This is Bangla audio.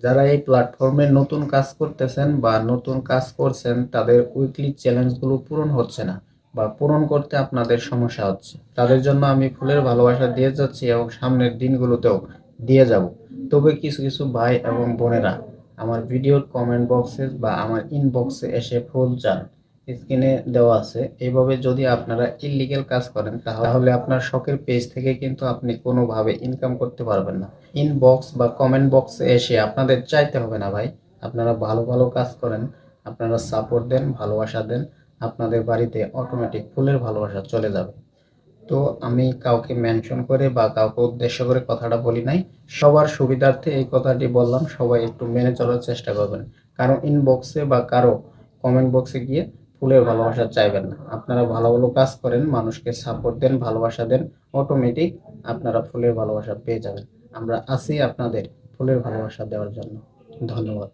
যারা এই প্ল্যাটফর্মে নতুন কাজ করতেছেন বা নতুন কাজ করছেন তাদের উইকলি চ্যালেঞ্জগুলো পূরণ হচ্ছে না বা পূরণ করতে আপনাদের সমস্যা হচ্ছে, তাদের জন্য আমি ফুলের ভালোবাসা দিয়ে যাচ্ছি এবং সামনের দিনগুলোতেও দিয়ে যাব। তবে কিছু কিছু ভাই এবং বোনেরা আমার ভিডিওর কমেন্ট বক্সে বা আমার ইনবক্সে এসে ফুল চান, স্ক্রিনে দেওয়া আছে। এইভাবে যদি আপনারা ইললিগ্যাল কাজ করেন তাহলে আপনার শখের পেজ থেকে কিন্তু আপনি কোনোভাবে ইনকাম করতে পারবেন না। ইনবক্স বা কমেন্ট বক্সে এসে আপনাদের চাইতে হবে না ভাই, আপনারা ভালো ভালো কাজ করেন, আপনারা সাপোর্ট দেন, ভালোবাসা দেন, আপনাদের বাড়িতে অটোমেটিক ফুলের ভালোবাসা চলে যাবে। তো আমি কাউকে মেনশন করে বা কাউকে উদ্দেশ্য করে কথাটা বলি নাই, সবার সুবিধার্থে এই কথাটি বললাম, সবাই একটু মেনে চলার চেষ্টা করবেন। কারো ইনবক্সে বা কারো কমেন্ট বক্সে গিয়ে ফুলের ভালোবাসা চাইবেন না। আপনারা ভালো ভালো কাজ করেন, মানুষকে সাপোর্ট দেন, ভালোবাসা দেন, অটোমেটিক আপনারা ফুলের ভালোবাসা পেয়ে যাবেন। আমরা আছি আপনাদের ফুলের ভালোবাসা দেওয়ার জন্য। ধন্যবাদ।